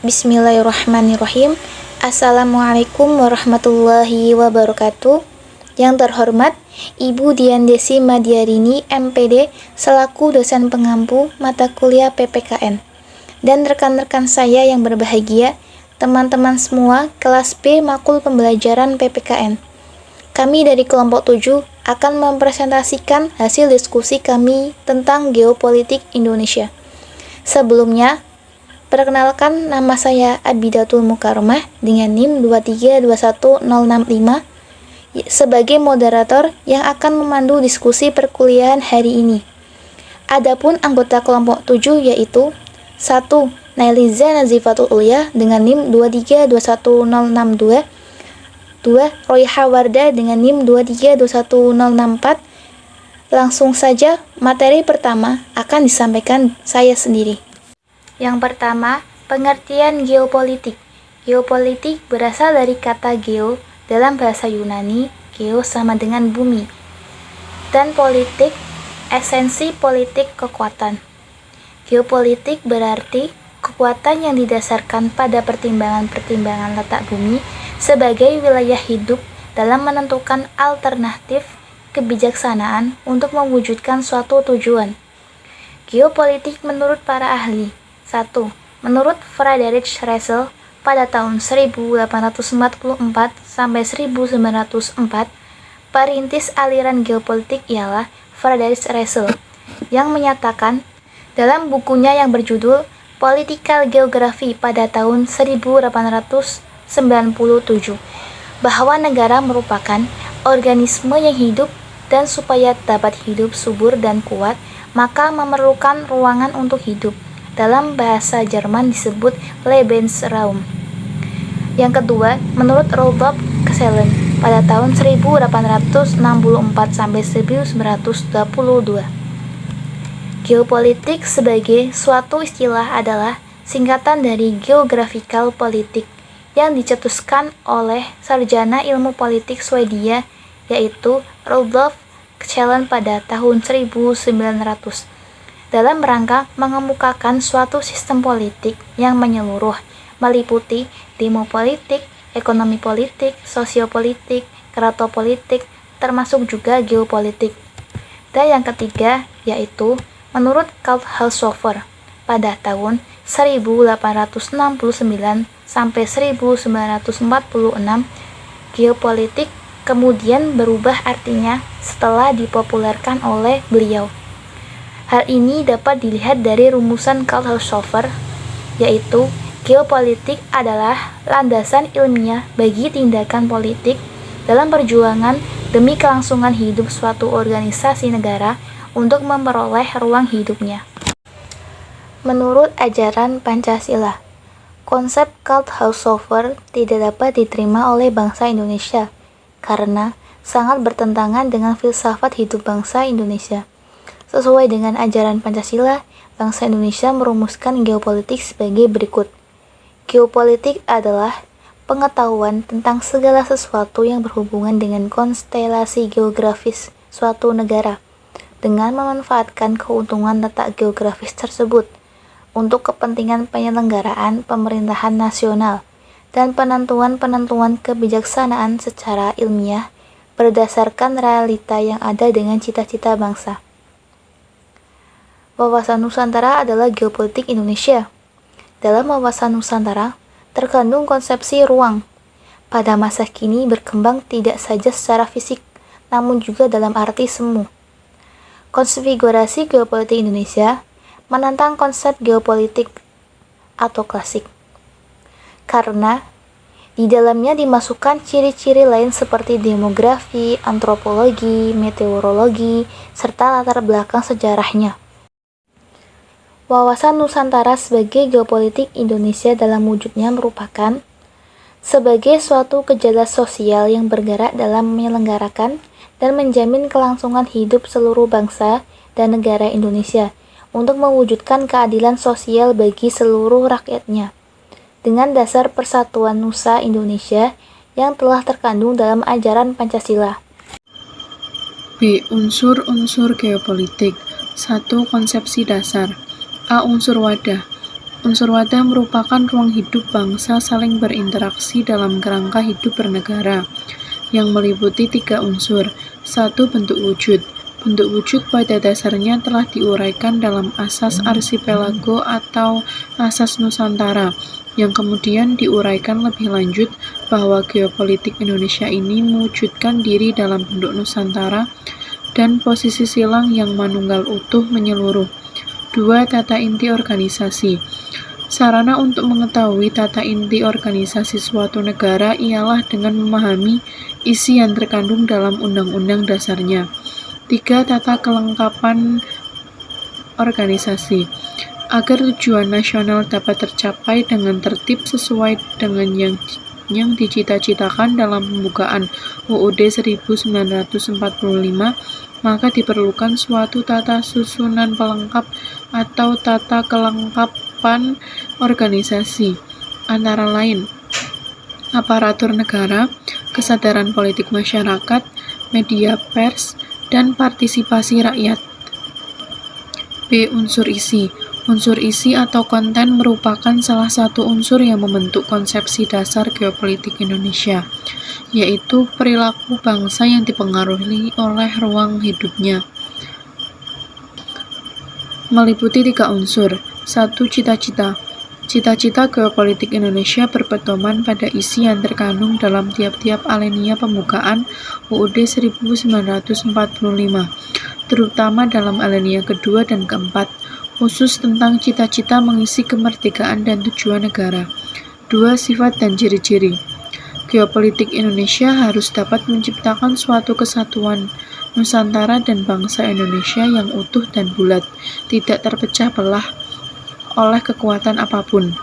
Bismillahirrahmanirrahim. Assalamualaikum warahmatullahi wabarakatuh. Yang terhormat Ibu Dian Desi Madiarini, MPD, selaku dosen pengampu mata kuliah PPKN. Dan rekan-rekan saya yang berbahagia, teman-teman semua kelas B Makul Pembelajaran PPKN. Kami dari kelompok 7 akan mempresentasikan hasil diskusi kami tentang geopolitik Indonesia. Sebelumnya, perkenalkan, nama saya Abidatul Mukarramah dengan NIM 2321065 sebagai moderator yang akan memandu diskusi perkuliahan hari ini. Adapun anggota kelompok 7 yaitu 1. Nailiza Nazifatul Ulia dengan NIM 2321062, 2. Royha Wardah dengan NIM 2321064. Langsung saja, materi pertama akan disampaikan saya sendiri. Yang pertama, pengertian geopolitik. Geopolitik berasal dari kata geo dalam bahasa Yunani, geo sama dengan bumi, dan politik, esensi politik kekuatan. Geopolitik berarti kekuatan yang didasarkan pada pertimbangan-pertimbangan letak bumi sebagai wilayah hidup dalam menentukan alternatif kebijaksanaan untuk mewujudkan suatu tujuan. Geopolitik menurut para ahli. 1. Menurut Friedrich Russell, pada tahun 1844 sampai 1904, perintis aliran geopolitik ialah Friedrich Russell, yang menyatakan dalam bukunya yang berjudul Political Geography pada tahun 1897 bahwa negara merupakan organisme yang hidup dan supaya dapat hidup subur dan kuat, maka memerlukan ruangan untuk hidup. Dalam bahasa Jerman disebut Lebensraum. Yang kedua, menurut Rudolf Kesselen pada tahun 1864 sampai 1922. Geopolitik sebagai suatu istilah adalah singkatan dari geographical politik yang dicetuskan oleh sarjana ilmu politik Swedia yaitu Rudolf Kesselen pada tahun 1900. Dalam rangka mengemukakan suatu sistem politik yang menyeluruh, meliputi demopolitik, ekonomi politik, sosiopolitik, keratopolitik, termasuk juga geopolitik. Dan yang ketiga, yaitu menurut Kauthauser pada tahun 1869 sampai 1946, geopolitik kemudian berubah artinya setelah dipopulerkan oleh beliau. Hal ini dapat dilihat dari rumusan Kauthauser, yaitu geopolitik adalah landasan ilmiah bagi tindakan politik dalam perjuangan demi kelangsungan hidup suatu organisasi negara untuk memperoleh ruang hidupnya. Menurut ajaran Pancasila, konsep Kauthauser tidak dapat diterima oleh bangsa Indonesia karena sangat bertentangan dengan filsafat hidup bangsa Indonesia. Sesuai dengan ajaran Pancasila, bangsa Indonesia merumuskan geopolitik sebagai berikut. Geopolitik adalah pengetahuan tentang segala sesuatu yang berhubungan dengan konstelasi geografis suatu negara, dengan memanfaatkan keuntungan letak geografis tersebut untuk kepentingan penyelenggaraan pemerintahan nasional dan penentuan-penentuan kebijaksanaan secara ilmiah berdasarkan realita yang ada dengan cita-cita bangsa. Wawasan Nusantara adalah geopolitik Indonesia. Dalam wawasan Nusantara, terkandung konsepsi ruang. Pada masa kini berkembang tidak saja secara fisik, namun juga dalam arti semu. Konfigurasi geopolitik Indonesia menantang konsep geopolitik atau klasik. Karena di dalamnya dimasukkan ciri-ciri lain seperti demografi, antropologi, meteorologi, serta latar belakang sejarahnya. Wawasan Nusantara sebagai geopolitik Indonesia dalam wujudnya merupakan sebagai suatu gejala sosial yang bergerak dalam menyelenggarakan dan menjamin kelangsungan hidup seluruh bangsa dan negara Indonesia untuk mewujudkan keadilan sosial bagi seluruh rakyatnya dengan dasar persatuan Nusa Indonesia yang telah terkandung dalam ajaran Pancasila. B. Unsur-unsur geopolitik. 1. Konsepsi dasar. A. Unsur wadah. Unsur wadah merupakan ruang hidup bangsa saling berinteraksi dalam kerangka hidup bernegara, yang meliputi 3 unsur. 1. Bentuk wujud. Bentuk wujud pada dasarnya telah diuraikan dalam Asas Arsipelago atau Asas Nusantara, yang kemudian diuraikan lebih lanjut bahwa geopolitik Indonesia ini mewujudkan diri dalam bentuk Nusantara dan posisi silang yang manunggal utuh menyeluruh. 2. Tata inti organisasi. Sarana untuk mengetahui tata inti organisasi suatu negara ialah dengan memahami isi yang terkandung dalam undang-undang dasarnya. 3. Tata kelengkapan organisasi. Agar tujuan nasional dapat tercapai dengan tertib sesuai dengan yang dicita-citakan dalam pembukaan UUD 1945, maka diperlukan suatu tata susunan pelengkap atau tata kelengkapan organisasi, antara lain aparatur negara, kesadaran politik masyarakat, media pers, dan partisipasi rakyat. B. Unsur isi. Unsur isi atau konten merupakan salah satu unsur yang membentuk konsepsi dasar geopolitik Indonesia, yaitu perilaku bangsa yang dipengaruhi oleh ruang hidupnya. Meliputi 3 unsur. 1. Cita-cita. Cita-cita geopolitik Indonesia berpedoman pada isi yang terkandung dalam tiap-tiap alinea pembukaan UUD 1945, terutama dalam alinea kedua dan keempat, khusus tentang cita-cita mengisi kemerdekaan dan tujuan negara. 2. Sifat dan ciri-ciri. Geopolitik Indonesia harus dapat menciptakan suatu kesatuan Nusantara dan bangsa Indonesia yang utuh dan bulat, tidak terpecah belah oleh kekuatan apapun.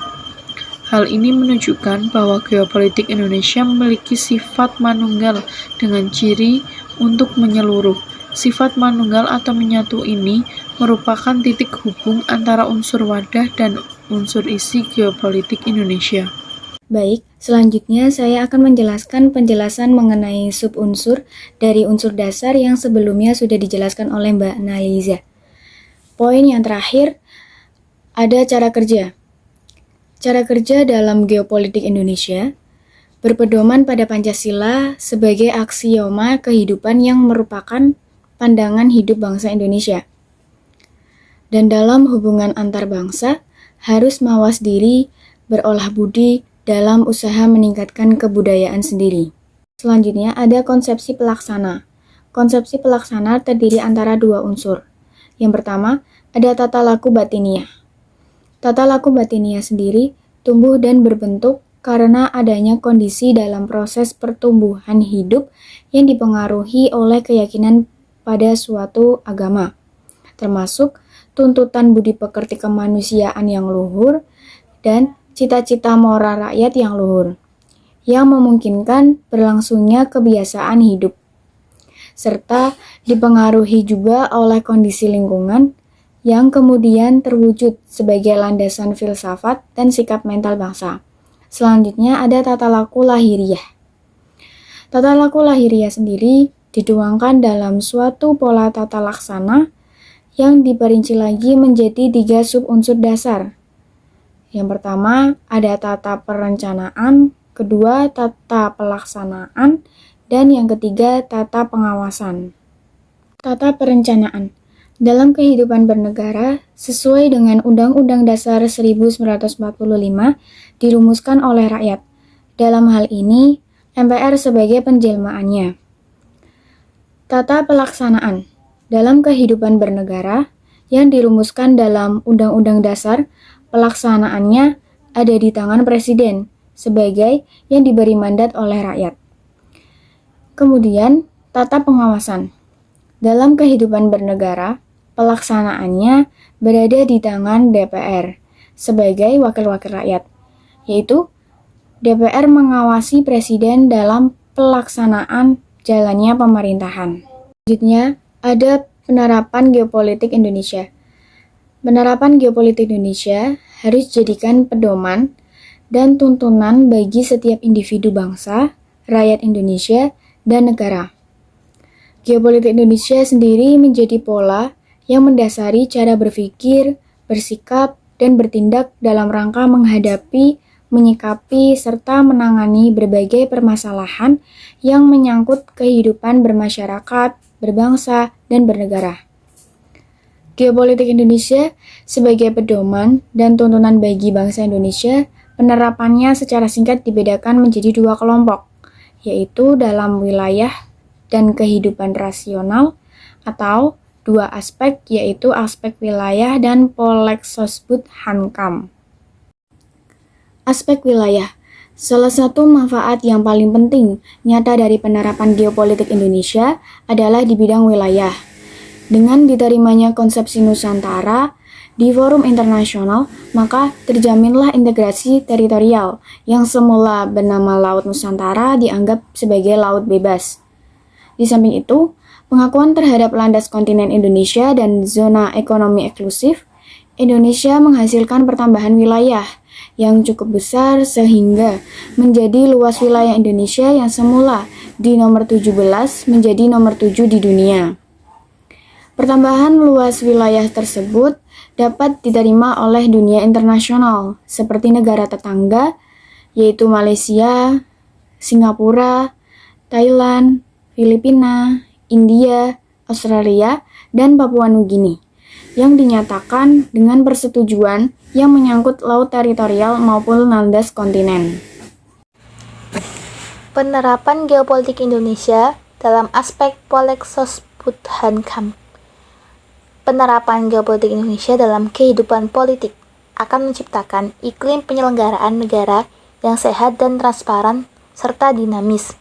Hal ini menunjukkan bahwa geopolitik Indonesia memiliki sifat manunggal dengan ciri untuk menyeluruh. Sifat manunggal atau menyatu ini merupakan titik hubung antara unsur wadah dan unsur isi geopolitik Indonesia. Baik, selanjutnya saya akan menjelaskan penjelasan mengenai subunsur dari unsur dasar yang sebelumnya sudah dijelaskan oleh Mbak Naliza. Poin yang terakhir, ada cara kerja. Cara kerja dalam geopolitik Indonesia berpedoman pada Pancasila sebagai aksioma kehidupan yang merupakan pandangan hidup bangsa Indonesia. Dan dalam hubungan antar bangsa, harus mawas diri, berolah budi dalam usaha meningkatkan kebudayaan sendiri. Selanjutnya ada konsepsi pelaksana. Konsepsi pelaksana terdiri antara 2 unsur. Yang pertama, ada tata laku batiniah. Tata laku batiniah sendiri tumbuh dan berbentuk karena adanya kondisi dalam proses pertumbuhan hidup yang dipengaruhi oleh keyakinan pada suatu agama, termasuk tuntutan budi pekerti kemanusiaan yang luhur dan cita-cita moral rakyat yang luhur, yang memungkinkan berlangsungnya kebiasaan hidup, serta dipengaruhi juga oleh kondisi lingkungan yang kemudian terwujud sebagai landasan filsafat dan sikap mental bangsa. Selanjutnya ada tata laku lahiriah. Tata laku lahiriah sendiri dituangkan dalam suatu pola tata laksana yang diperinci lagi menjadi 3 subunsur dasar. Yang pertama ada tata perencanaan, kedua tata pelaksanaan, dan yang ketiga tata pengawasan. Tata perencanaan. Dalam kehidupan bernegara, sesuai dengan Undang-Undang Dasar 1945, dirumuskan oleh rakyat. Dalam hal ini, MPR sebagai penjelmaannya. Tata pelaksanaan. Dalam kehidupan bernegara, yang dirumuskan dalam Undang-Undang Dasar, pelaksanaannya ada di tangan Presiden, sebagai yang diberi mandat oleh rakyat. Kemudian, tata pengawasan. Dalam kehidupan bernegara, pelaksanaannya berada di tangan DPR sebagai wakil-wakil rakyat, yaitu DPR mengawasi Presiden dalam pelaksanaan jalannya pemerintahan. Selanjutnya, ada penerapan geopolitik Indonesia. Penerapan geopolitik Indonesia harus dijadikan pedoman dan tuntunan bagi setiap individu bangsa, rakyat Indonesia, dan negara. Geopolitik Indonesia sendiri menjadi pola yang mendasari cara berpikir, bersikap, dan bertindak dalam rangka menghadapi, menyikapi, serta menangani berbagai permasalahan yang menyangkut kehidupan bermasyarakat, berbangsa, dan bernegara. Geopolitik Indonesia sebagai pedoman dan tuntunan bagi bangsa Indonesia, penerapannya secara singkat dibedakan menjadi dua kelompok, yaitu dalam wilayah dan kehidupan rasional, atau dua aspek, yaitu aspek wilayah dan Polexosbud Hankam. Aspek wilayah. Salah satu manfaat yang paling penting nyata dari penerapan geopolitik Indonesia adalah di bidang wilayah. Dengan diterimanya konsepsi Nusantara di forum internasional, maka terjaminlah integrasi teritorial yang semula bernama Laut Nusantara dianggap sebagai laut bebas. Di samping itu, pengakuan terhadap landas kontinen Indonesia dan zona ekonomi eksklusif, Indonesia menghasilkan pertambahan wilayah yang cukup besar sehingga menjadi luas wilayah Indonesia yang semula di nomor 17 menjadi nomor 7 di dunia. Pertambahan luas wilayah tersebut dapat diterima oleh dunia internasional seperti negara tetangga yaitu Malaysia, Singapura, Thailand, Filipina, India, Australia, dan Papua Nugini yang dinyatakan dengan persetujuan yang menyangkut laut teritorial maupun landas kontinen. Penerapan geopolitik Indonesia dalam aspek Polexosbud Hankam. Penerapan geopolitik Indonesia dalam kehidupan politik akan menciptakan iklim penyelenggaraan negara yang sehat dan transparan serta dinamis.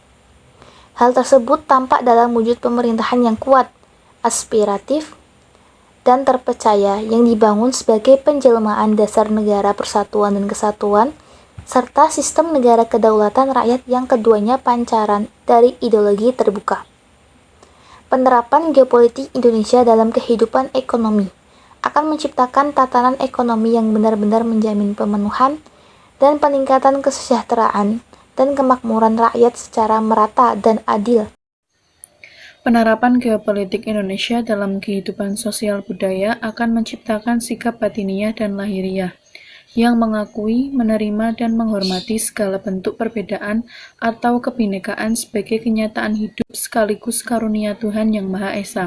Hal tersebut tampak dalam wujud pemerintahan yang kuat, aspiratif, dan terpercaya yang dibangun sebagai penjelmaan dasar negara persatuan dan kesatuan, serta sistem negara kedaulatan rakyat yang keduanya pancaran dari ideologi terbuka. Penerapan geopolitik Indonesia dalam kehidupan ekonomi akan menciptakan tatanan ekonomi yang benar-benar menjamin pemenuhan dan peningkatan kesejahteraan dan kemakmuran rakyat secara merata dan adil. Penerapan geopolitik Indonesia dalam kehidupan sosial budaya akan menciptakan sikap batiniah dan lahiriah yang mengakui, menerima, dan menghormati segala bentuk perbedaan atau kebinekaan sebagai kenyataan hidup sekaligus karunia Tuhan Yang Maha Esa.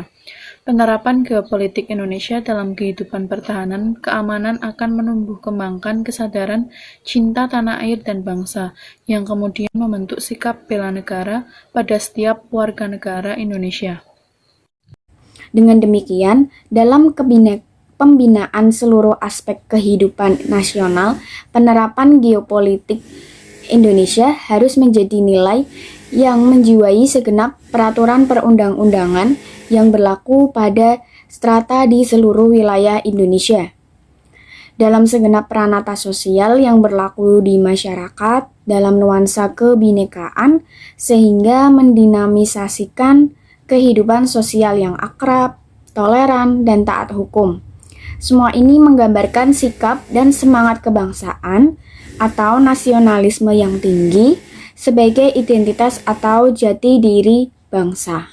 Penerapan geopolitik Indonesia dalam kehidupan pertahanan keamanan akan menumbuh kembangkan kesadaran cinta tanah air dan bangsa, yang kemudian membentuk sikap bela negara pada setiap warga negara Indonesia. Dengan demikian, dalam pembinaan seluruh aspek kehidupan nasional, penerapan geopolitik Indonesia harus menjadi nilai yang menjiwai segenap peraturan perundang-undangan yang berlaku pada strata di seluruh wilayah Indonesia. Dalam segenap peranata sosial yang berlaku di masyarakat dalam nuansa kebinekaan sehingga mendinamisasikan kehidupan sosial yang akrab, toleran, dan taat hukum. Semua ini menggambarkan sikap dan semangat kebangsaan atau nasionalisme yang tinggi sebagai identitas atau jati diri bangsa.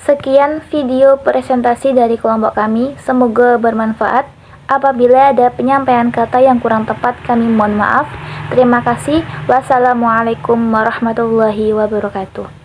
Sekian video presentasi dari kelompok kami, semoga bermanfaat. Apabila ada penyampaian kata yang kurang tepat, kami mohon maaf. Terima kasih. Wassalamualaikum warahmatullahi wabarakatuh.